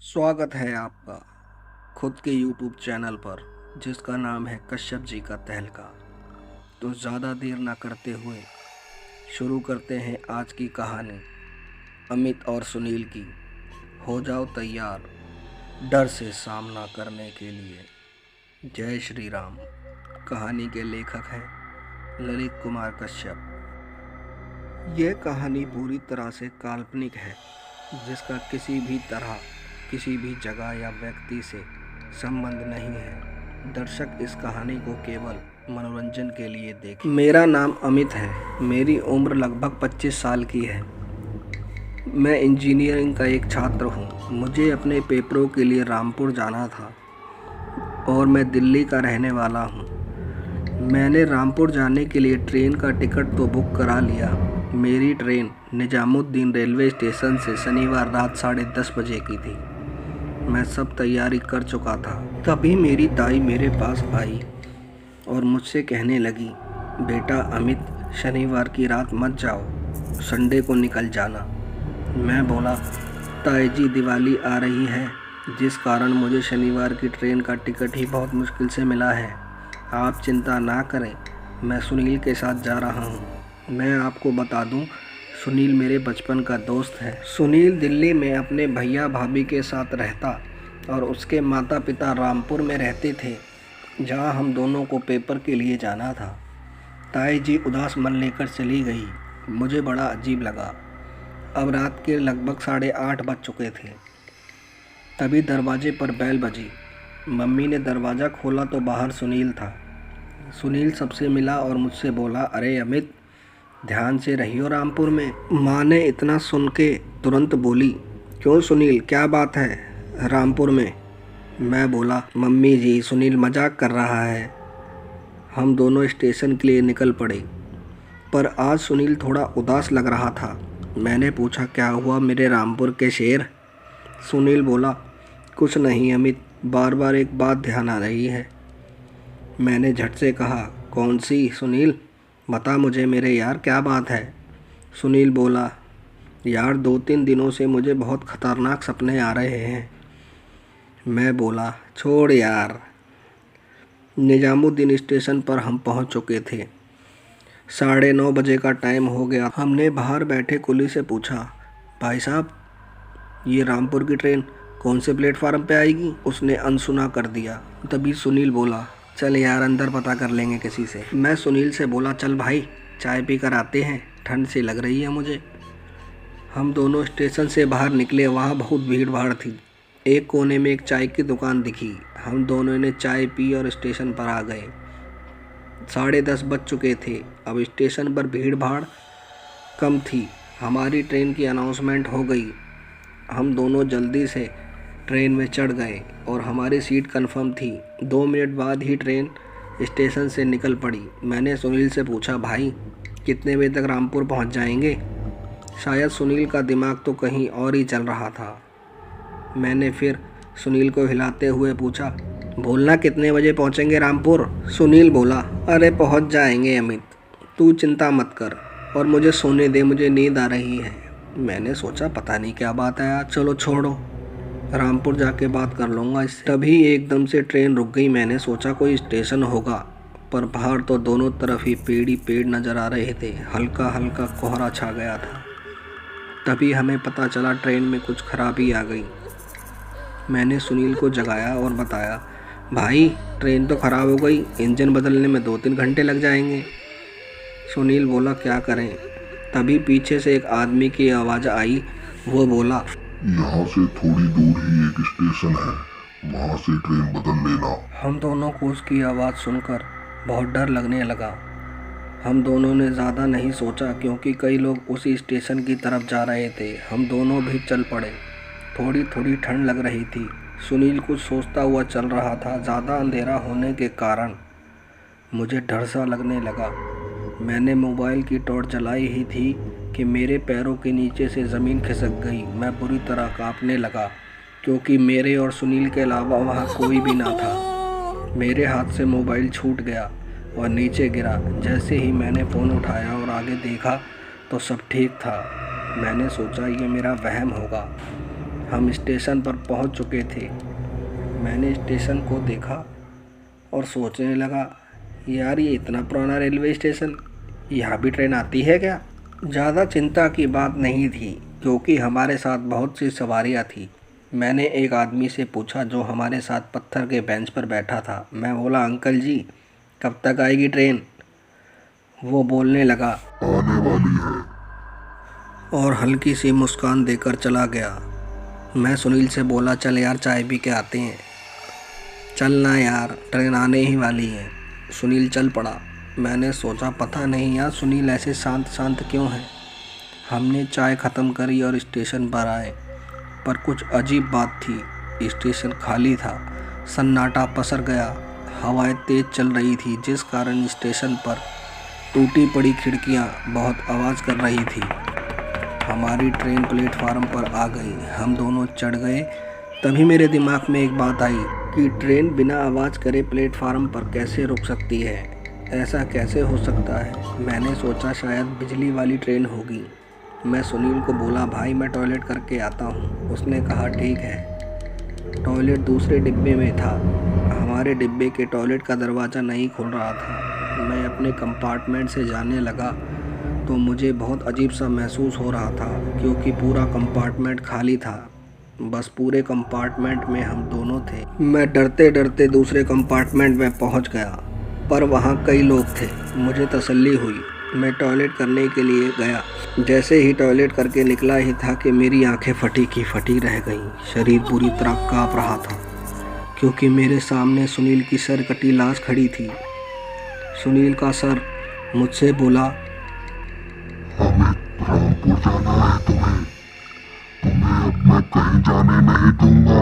स्वागत है आपका खुद के YouTube चैनल पर जिसका नाम है कश्यप जी का तहलका। तो ज़्यादा देर ना करते हुए शुरू करते हैं आज की कहानी अमित और सुनील की। हो जाओ तैयार डर से सामना करने के लिए। जय श्री राम। कहानी के लेखक हैं ललित कुमार कश्यप। यह कहानी पूरी तरह से काल्पनिक है, जिसका किसी भी तरह किसी भी जगह या व्यक्ति से संबंध नहीं है। दर्शक इस कहानी को केवल मनोरंजन के लिए देखें। मेरा नाम अमित है। मेरी उम्र लगभग 25 साल की है। मैं इंजीनियरिंग का एक छात्र हूँ। मुझे अपने पेपरों के लिए रामपुर जाना था और मैं दिल्ली का रहने वाला हूँ। मैंने रामपुर जाने के लिए ट्रेन का टिकट तो बुक करा लिया। मेरी ट्रेन निजामुद्दीन रेलवे स्टेशन से शनिवार रात 10:30 बजे की थी। मैं सब तैयारी कर चुका था। तभी मेरी दाई मेरे पास आई और मुझसे कहने लगी, बेटा अमित, शनिवार की रात मत जाओ, संडे को निकल जाना। मैं बोला, ताई जी दिवाली आ रही है, जिस कारण मुझे शनिवार की ट्रेन का टिकट ही बहुत मुश्किल से मिला है। आप चिंता ना करें, मैं सुनील के साथ जा रहा हूँ। मैं आपको बता दूँ, सुनील मेरे बचपन का दोस्त है। सुनील दिल्ली में अपने भैया भाभी के साथ रहता और उसके माता पिता रामपुर में रहते थे, जहाँ हम दोनों को पेपर के लिए जाना था। ताई जी उदास मन लेकर चली गई। मुझे बड़ा अजीब लगा। अब रात के लगभग 8:30 बज चुके थे। तभी दरवाजे पर बेल बजी। मम्मी ने दरवाज़ा खोला तो बाहर सुनील था। सुनील सबसे मिला और मुझसे बोला, अरे अमित, ध्यान से रहियो रामपुर में। माँ ने इतना सुन के तुरंत बोली, क्यों सुनील, क्या बात है रामपुर में? मैं बोला, मम्मी जी, सुनील मजाक कर रहा है। हम दोनों स्टेशन के लिए निकल पड़े, पर आज सुनील थोड़ा उदास लग रहा था। मैंने पूछा, क्या हुआ मेरे रामपुर के शेर? सुनील बोला, कुछ नहीं अमित, बार बार एक बात ध्यान आ रही है। मैंने झट से कहा, कौन सी सुनील, बता मुझे मेरे यार, क्या बात है? सुनील बोला, यार 2-3 दिनों से मुझे बहुत ख़तरनाक सपने आ रहे हैं। मैं बोला, छोड़ यार। निजामुद्दीन स्टेशन पर हम पहुंच चुके थे। 9:30 बजे का टाइम हो गया। हमने बाहर बैठे कुली से पूछा, भाई साहब, ये रामपुर की ट्रेन कौन से प्लेटफार्म पे आएगी? उसने अनसुना कर दिया। तभी सुनील बोला, चल यार अंदर पता कर लेंगे किसी से। मैं सुनील से बोला, चल भाई चाय पी कर आते हैं, ठंड सी लग रही है मुझे। हम दोनों स्टेशन से बाहर निकले। वहाँ बहुत भीड़ भाड़ थी। एक कोने में एक चाय की दुकान दिखी। हम दोनों ने चाय पी और स्टेशन पर आ गए। 10:30 बज चुके थे। अब स्टेशन पर भीड़ भाड़ कम थी। हमारी ट्रेन की अनाउंसमेंट हो गई। हम दोनों जल्दी से ट्रेन में चढ़ गए और हमारी सीट कंफर्म थी। 2 मिनट बाद ही ट्रेन स्टेशन से निकल पड़ी। मैंने सुनील से पूछा, भाई कितने बजे तक रामपुर पहुंच जाएंगे? शायद सुनील का दिमाग तो कहीं और ही चल रहा था। मैंने फिर सुनील को हिलाते हुए पूछा, बोलना कितने बजे पहुंचेंगे रामपुर? सुनील बोला, अरे पहुंच जाएंगे अमित, तू चिंता मत कर और मुझे सोने दे, मुझे नींद आ रही है। मैंने सोचा पता नहीं क्या बात है आज, चलो छोड़ो, रामपुर जाके बात कर लूँगा इससे। तभी एकदम से ट्रेन रुक गई। मैंने सोचा कोई स्टेशन होगा, पर बाहर तो दोनों तरफ ही पेड़ ही पेड़ नज़र आ रहे थे। हल्का हल्का कोहरा छा गया था। तभी हमें पता चला ट्रेन में कुछ खराबी आ गई। मैंने सुनील को जगाया और बताया, भाई ट्रेन तो ख़राब हो गई, इंजन बदलने में 2-3 घंटे लग जाएंगे। सुनील बोला, क्या करें? तभी पीछे से एक आदमी की आवाज़ आई। वो बोला, यहाँ से थोड़ी दूर ही एक स्टेशन है, वहाँ से ट्रेन बदल लेना। हम दोनों को उसकी आवाज़ सुनकर बहुत डर लगने लगा। हम दोनों ने ज़्यादा नहीं सोचा, क्योंकि कई लोग उसी स्टेशन की तरफ जा रहे थे। हम दोनों भी चल पड़े। थोड़ी थोड़ी ठंड लग रही थी। सुनील कुछ सोचता हुआ चल रहा था। ज़्यादा अंधेरा होने के कारण मुझे डर सा लगने लगा। मैंने मोबाइल की टॉर्च जलाई ही थी कि मेरे पैरों के नीचे से ज़मीन खिसक गई। मैं बुरी तरह कांपने लगा, क्योंकि मेरे और सुनील के अलावा वहाँ कोई भी ना था। मेरे हाथ से मोबाइल छूट गया और नीचे गिरा। जैसे ही मैंने फ़ोन उठाया और आगे देखा तो सब ठीक था। मैंने सोचा ये मेरा वहम होगा। हम स्टेशन पर पहुंच चुके थे। मैंने स्टेशन को देखा और सोचने लगा, यार ये इतना पुराना रेलवे स्टेशन, यहाँ भी ट्रेन आती है क्या? ज़्यादा चिंता की बात नहीं थी क्योंकि हमारे साथ बहुत सी सवारियाँ थी। मैंने एक आदमी से पूछा जो हमारे साथ पत्थर के बेंच पर बैठा था। मैं बोला, अंकल जी कब तक आएगी ट्रेन? वो बोलने लगा, आने वाली है। और हल्की सी मुस्कान देकर चला गया। मैं सुनील से बोला, चल यार चाय पी के आते हैं। चल ना यार, ट्रेन आने ही वाली है। सुनील चल पड़ा। मैंने सोचा पता नहीं यार सुनील ऐसे शांत शांत क्यों है। हमने चाय ख़त्म करी और स्टेशन पर आए, पर कुछ अजीब बात थी। स्टेशन खाली था, सन्नाटा पसर गया। हवाएं तेज चल रही थी जिस कारण स्टेशन पर टूटी पड़ी खिड़कियां बहुत आवाज़ कर रही थी। हमारी ट्रेन प्लेटफार्म पर आ गई। हम दोनों चढ़ गए। तभी मेरे दिमाग में एक बात आई कि ट्रेन बिना आवाज़ करे प्लेटफार्म पर कैसे रुक सकती है? ऐसा कैसे हो सकता है? मैंने सोचा शायद बिजली वाली ट्रेन होगी। मैं सुनील को बोला, भाई मैं टॉयलेट करके आता हूँ। उसने कहा ठीक है। टॉयलेट दूसरे डिब्बे में था। हमारे डिब्बे के टॉयलेट का दरवाज़ा नहीं खुल रहा था। मैं अपने कंपार्टमेंट से जाने लगा तो मुझे बहुत अजीब सा महसूस हो रहा था क्योंकि पूरा कंपार्टमेंट खाली था। बस पूरे कंपार्टमेंट में हम दोनों थे। मैं डरते डरते दूसरे कंपार्टमेंट में पहुंच गया, पर वहां कई लोग थे। मुझे तसल्ली हुई। मैं टॉयलेट करने के लिए गया। जैसे ही टॉयलेट करके निकला ही था कि मेरी आंखें फटी की फटी रह गईं। शरीर पूरी तरह कांप रहा था क्योंकि मेरे सामने सुनील की सर कटी लाश खड़ी थी। सुनील का सर मुझसे बोला, हमें रामपुर जाना है तुम्हें अब मैं कहीं जाने नहीं दूंगा।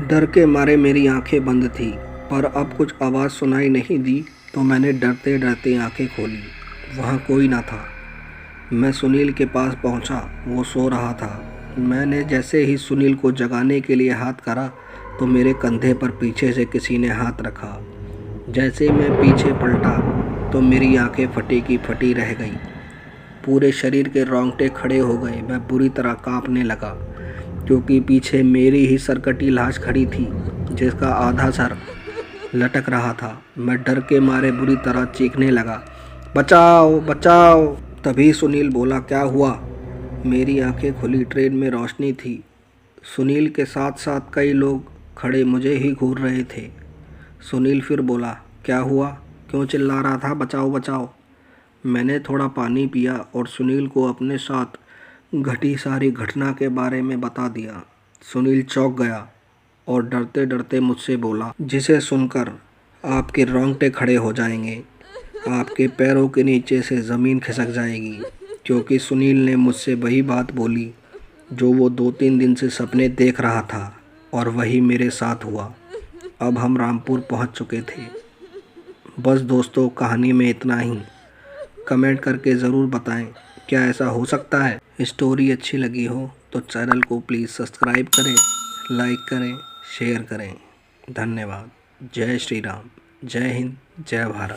डर के मारे मेरी आंखें बंद थी, पर अब कुछ आवाज़ सुनाई नहीं दी तो मैंने डरते डरते आंखें खोली। वहाँ कोई ना था। मैं सुनील के पास पहुँचा। वो सो रहा था। मैंने जैसे ही सुनील को जगाने के लिए हाथ करा तो मेरे कंधे पर पीछे से किसी ने हाथ रखा। जैसे मैं पीछे पलटा तो मेरी आंखें फटी की फटी रह गई। पूरे शरीर के रोंगटे खड़े हो गए। मैं पूरी तरह कांपने लगा क्योंकि पीछे मेरी ही सरकटी लाश खड़ी थी जिसका आधा सर लटक रहा था। मैं डर के मारे बुरी तरह चीखने लगा, बचाओ बचाओ। तभी सुनील बोला, क्या हुआ? मेरी आंखें खुली। ट्रेन में रोशनी थी। सुनील के साथ साथ कई लोग खड़े मुझे ही घूर रहे थे। सुनील फिर बोला, क्या हुआ? क्यों चिल्ला रहा था बचाओ बचाओ? मैंने थोड़ा पानी पिया और सुनील को अपने साथ घटी सारी घटना के बारे में बता दिया। सुनील चौंक गया और डरते डरते मुझसे बोला, जिसे सुनकर आपके रोंगटे खड़े हो जाएंगे, आपके पैरों के नीचे से ज़मीन खिसक जाएगी, क्योंकि सुनील ने मुझसे वही बात बोली जो वो 2-3 दिन से सपने देख रहा था और वही मेरे साथ हुआ। अब हम रामपुर पहुंच चुके थे। बस दोस्तों, कहानी में इतना ही। कमेंट करके ज़रूर बताएं क्या ऐसा हो सकता है। स्टोरी अच्छी लगी हो तो चैनल को प्लीज़ सब्सक्राइब करें, लाइक करें, शेयर करें। धन्यवाद। जय श्री राम। जय हिंद। जय भारत।